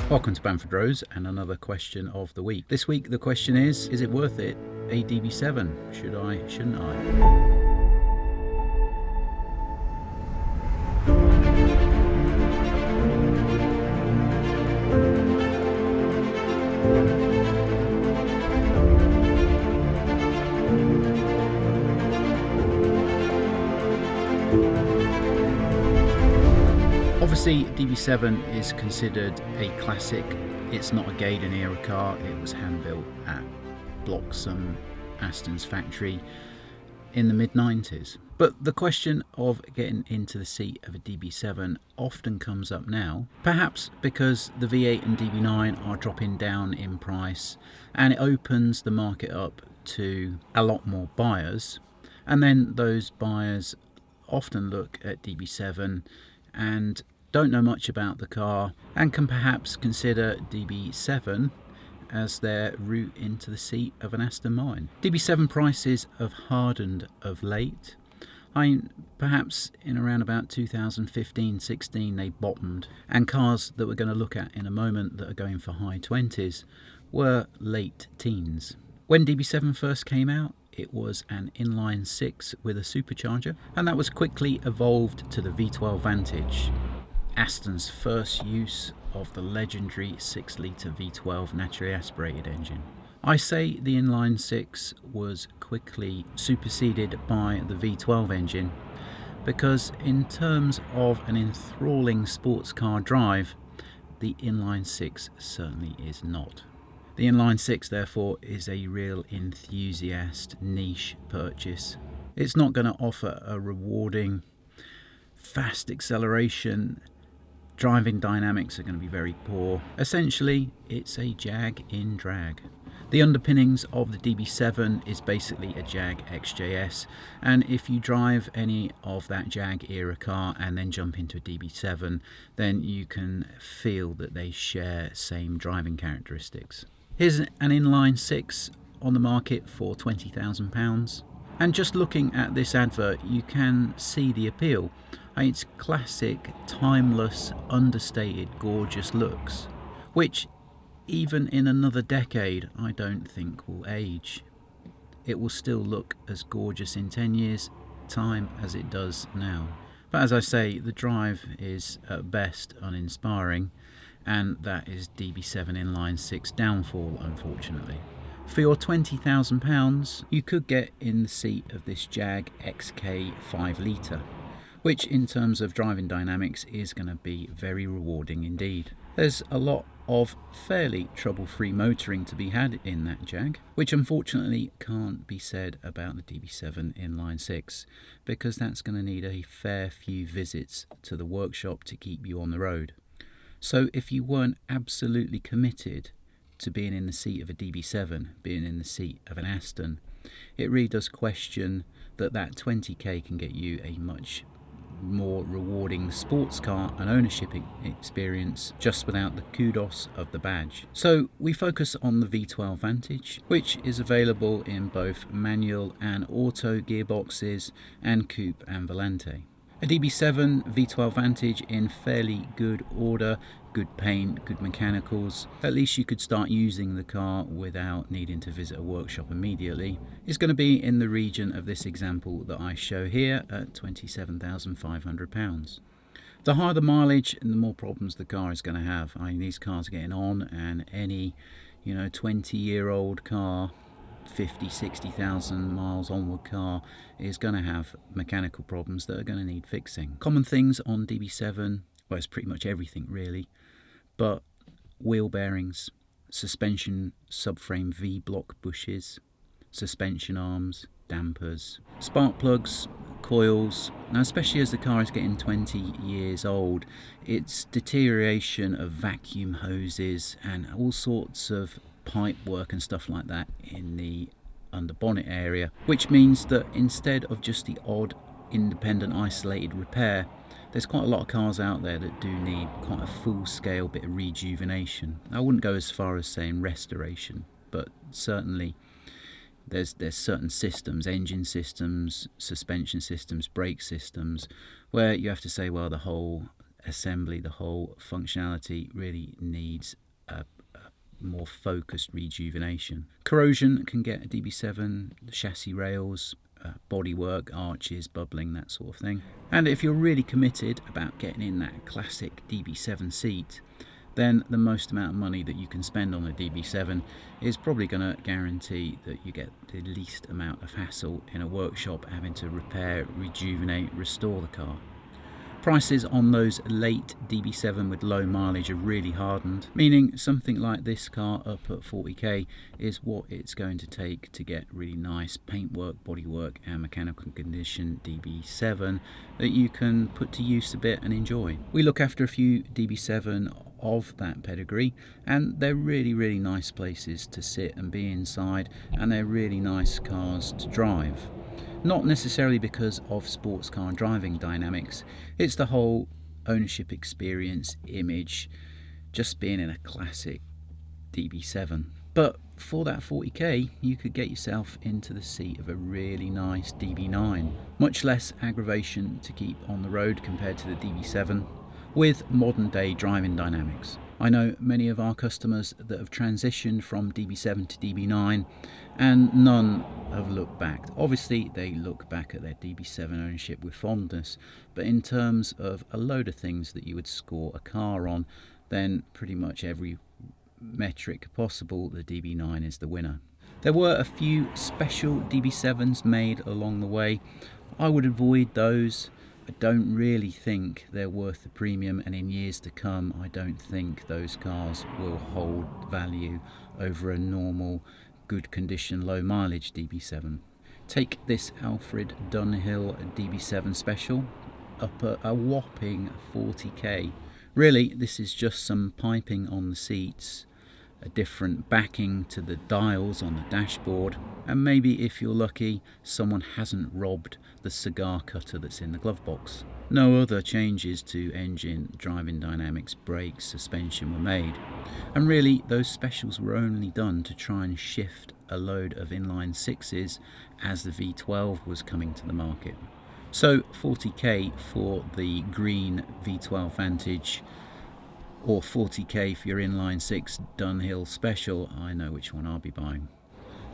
Welcome to BamfordRose and another question of the week. This week the question is it worth it? A DB7, should I, shouldn't I? Obviously, DB7 is considered a classic. It's not a Gaydon era car. It was hand-built at Bloxham, Aston's factory in the mid-90s. But the question of getting into the seat of a DB7 often comes up now, perhaps because the V8 and DB9 are dropping down in price and it opens the market up to a lot more buyers. And then those buyers often look at DB7 and don't know much about the car and can perhaps consider DB7 as their route into the seat of an Aston Martin. DB7 prices have hardened of late. Perhaps in around about 2015-16 they bottomed, and cars that we're going to look at in a moment that are going for high 20s were late teens. When DB7 first came out, it was an inline 6 with a supercharger, and that was quickly evolved to the V12 Vantage, Aston's first use of the legendary 6-litre V12 naturally aspirated engine. I say the inline 6 was quickly superseded by the V12 engine because in terms of an enthralling sports car drive, the inline 6 certainly is not. The inline 6 therefore is a real enthusiast niche purchase. It's not going to offer a rewarding fast acceleration. Driving dynamics are going to be very poor. Essentially, it's a Jag in drag. The underpinnings of the DB7 is basically a Jag XJS, and if you drive any of that Jag era car and then jump into a DB7, then you can feel that they share same driving characteristics. Here's an inline 6 on the market for £20,000. And just looking at this advert, you can see the appeal. It's classic, timeless, understated, gorgeous looks, which even in another decade I don't think will age. It will still look as gorgeous in 10 years' time as it does now. But as I say, the drive is at best uninspiring, and that is DB7 inline 6 downfall, unfortunately. For your £20,000, you could get in the seat of this Jag XK 5-litre, which in terms of driving dynamics is going to be very rewarding indeed. There's a lot of fairly trouble-free motoring to be had in that Jag, which unfortunately can't be said about the DB7 inline 6, because that's going to need a fair few visits to the workshop to keep you on the road. So if you weren't absolutely committed to being in the seat of a DB7, being in the seat of an Aston, it really does question that 20k can get you a much more rewarding sports car and ownership experience just without the kudos of the badge. So we focus on the V12 Vantage, which is available in both manual and auto gearboxes and coupe and volante. A DB7 V12 Vantage in fairly good order, good paint, good mechanicals. At least you could start using the car without needing to visit a workshop immediately. It's going to be in the region of this example that I show here at £27,500. The higher the mileage and the more problems the car is going to have. These cars are getting on, and any 20-year-old car, 50,000-60,000 miles onward car is going to have mechanical problems that are going to need fixing. Common things on DB7, well, it's pretty much everything really, but wheel bearings, suspension subframe V-block bushes, suspension arms, dampers, spark plugs, coils. Now, especially as the car is getting 20 years old, it's deterioration of vacuum hoses and all sorts of pipe work and stuff like that in the under bonnet area, which means that instead of just the odd independent isolated repair, there's quite a lot of cars out there that do need quite a full-scale bit of rejuvenation. I wouldn't go as far as saying restoration, but certainly there's certain systems, engine systems, suspension systems, brake systems, where you have to say, well, the whole assembly, the whole functionality really needs a more focused rejuvenation. Corrosion can get a DB7, the chassis rails, bodywork, arches, bubbling, that sort of thing. And if you're really committed about getting in that classic DB7 seat, then the most amount of money that you can spend on a DB7 is probably going to guarantee that you get the least amount of hassle in a workshop having to repair, rejuvenate, restore the car. Prices on those late DB7 with low mileage are really hardened, meaning something like this car up at 40k is what it's going to take to get really nice paintwork, bodywork and mechanical condition DB7 that you can put to use a bit and enjoy. We look after a few DB7 of that pedigree, and they're really nice places to sit and be inside, and they're really nice cars to drive. Not necessarily because of sports car driving dynamics, it's the whole ownership experience, image, just being in a classic DB7. But for that 40k, you could get yourself into the seat of a really nice DB9. Much less aggravation to keep on the road compared to the DB7, with modern day driving dynamics. I know many of our customers that have transitioned from DB7 to DB9, and none have looked back. Obviously they look back at their DB7 ownership with fondness, but in terms of a load of things that you would score a car on, then pretty much every metric possible, the DB9 is the winner. There were a few special DB7s made along the way. I would avoid those. I don't really think they're worth the premium, and in years to come I don't think those cars will hold value over a normal, good condition, low mileage DB7. Take this Alfred Dunhill DB7 special up at a whopping 40k. Really, this is just some piping on the seats, a different backing to the dials on the dashboard, and maybe if you're lucky someone hasn't robbed the cigar cutter that's in the glove box. No other changes to engine, driving dynamics, brakes, suspension were made, and really those specials were only done to try and shift a load of inline sixes as the V12 was coming to the market. So 40k for the green V12 Vantage, or 40k for your inline 6 Dunhill special. I know which one I'll be buying.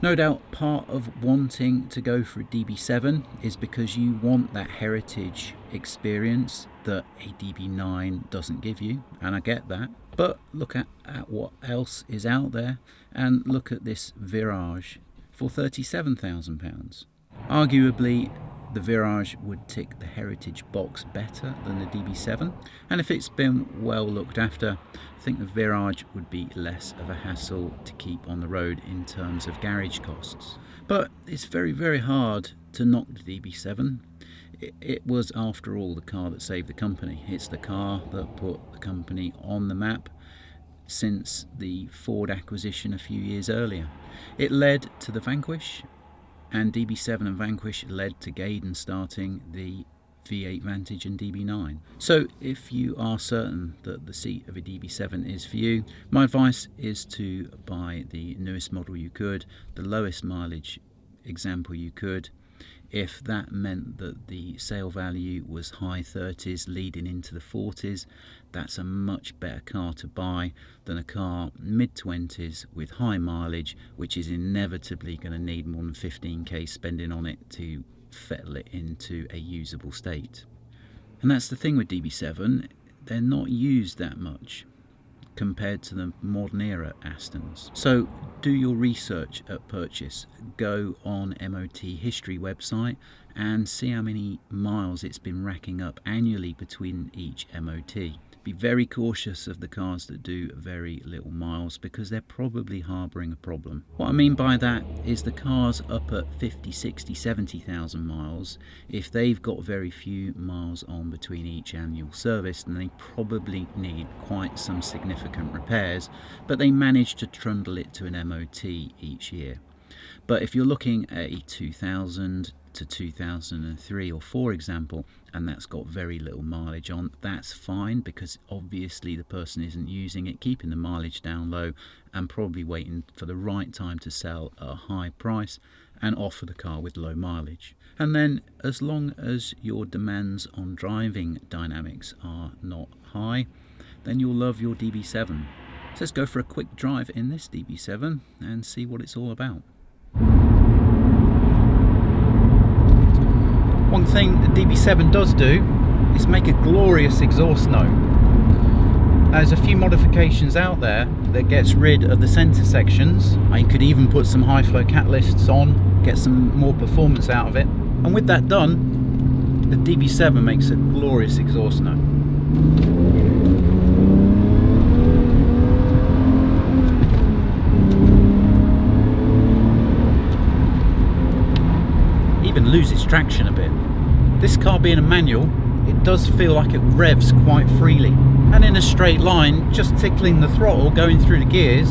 No doubt part of wanting to go for a DB7 is because you want that heritage experience that a DB9 doesn't give you, and I get that. But look at what else is out there, and look at this Virage for £37,000. Arguably the Virage would tick the heritage box better than the DB7, and if it's been well looked after, I think the Virage would be less of a hassle to keep on the road in terms of garage costs. But it's very hard to knock the DB7. It was, after all, the car that saved the company. It's the car that put the company on the map since the Ford acquisition a few years earlier. It led to the Vanquish, and DB7 and Vanquish led to Gaydon starting the V8 Vantage and DB9. So if you are certain that the seat of a DB7 is for you, my advice is to buy the newest model you could, the lowest mileage example you could. If that meant that the sale value was high 30s leading into the 40s, that's a much better car to buy than a car mid 20s with high mileage, which is inevitably going to need more than 15k spending on it to fettle it into a usable state. And that's the thing with DB7, they're not used that much compared to the modern era Astons. So do your research at purchase. Go on MOT history website and see how many miles it's been racking up annually between each MOT. Be very cautious of the cars that do very little miles, because they're probably harbouring a problem. What I mean by that is the cars up at 50, 60, 70,000 miles, if they've got very few miles on between each annual service, then they probably need quite some significant repairs, but they manage to trundle it to an MOT each year. But if you're looking at a 2000 to 2003 or 4 example, and that's got very little mileage on, that's fine, because obviously the person isn't using it, keeping the mileage down low and probably waiting for the right time to sell at a high price and offer the car with low mileage. And then as long as your demands on driving dynamics are not high, then you'll love your DB7. So let's go for a quick drive in this DB7 and see what it's all about. One thing the DB7 does do is make a glorious exhaust note. There's a few modifications out there that gets rid of the centre sections. I could even put some high flow catalysts on, get some more performance out of it. And with that done, the DB7 makes a glorious exhaust note. Even loses traction a bit. This car being a manual, it does feel like it revs quite freely. And in a straight line, just tickling the throttle, going through the gears,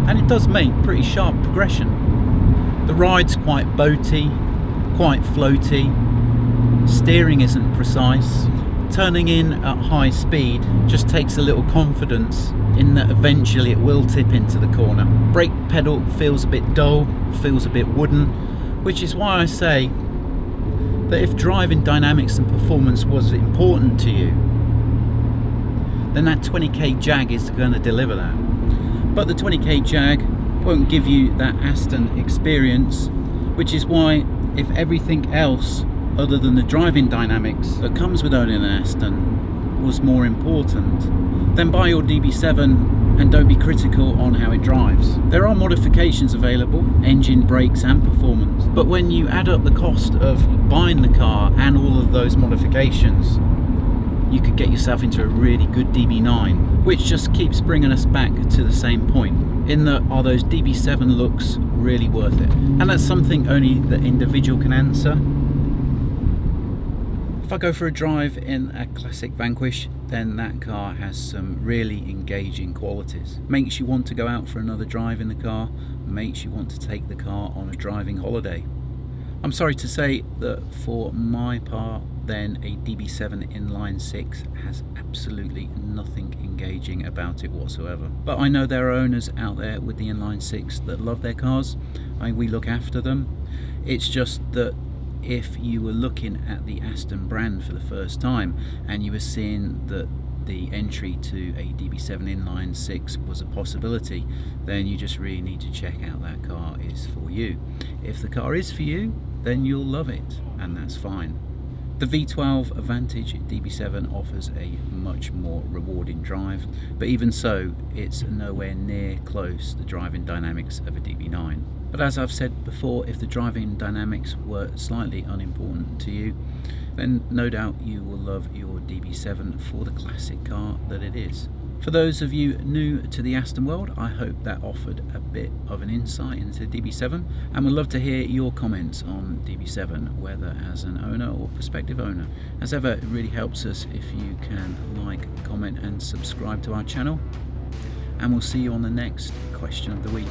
and it does make pretty sharp progression. The ride's quite boaty, quite floaty, steering isn't precise. Turning in at high speed just takes a little confidence in that eventually it will tip into the corner. Brake pedal feels a bit dull, feels a bit wooden, which is why I say that if driving dynamics and performance was important to you, then that 20k Jag is going to deliver that. But the 20k Jag won't give you that Aston experience, which is why if everything else other than the driving dynamics that comes with owning an Aston was more important, then buy your DB7 and don't be critical on how it drives. There are modifications available, engine, brakes and performance, but when you add up the cost of buying the car and all of those modifications, you could get yourself into a really good DB9, which just keeps bringing us back to the same point, in that are those DB7 looks really worth it? And that's something only the individual can answer. If I go for a drive in a classic Vanquish, then that car has some really engaging qualities. Makes you want to go out for another drive in the car, makes you want to take the car on a driving holiday. I'm sorry to say that for my part, then a DB7 inline 6 has absolutely nothing engaging about it whatsoever. But I know there are owners out there with the inline 6 that love their cars, and we look after them. It's just that if you were looking at the Aston brand for the first time and you were seeing that the entry to a DB7 inline 6 was a possibility, then you just really need to check out that car is for you. If the car is for you, then you'll love it, and that's fine. The V12 Vantage DB7 offers a much more rewarding drive, but even so, it's nowhere near close the driving dynamics of a DB9. But as I've said before, if the driving dynamics were slightly unimportant to you, then no doubt you will love your DB7 for the classic car that it is. For those of you new to the Aston world, I hope that offered a bit of an insight into DB7, and would love to hear your comments on DB7, whether as an owner or prospective owner. As ever, it really helps us if you can like, comment and subscribe to our channel, and we'll see you on the next question of the week.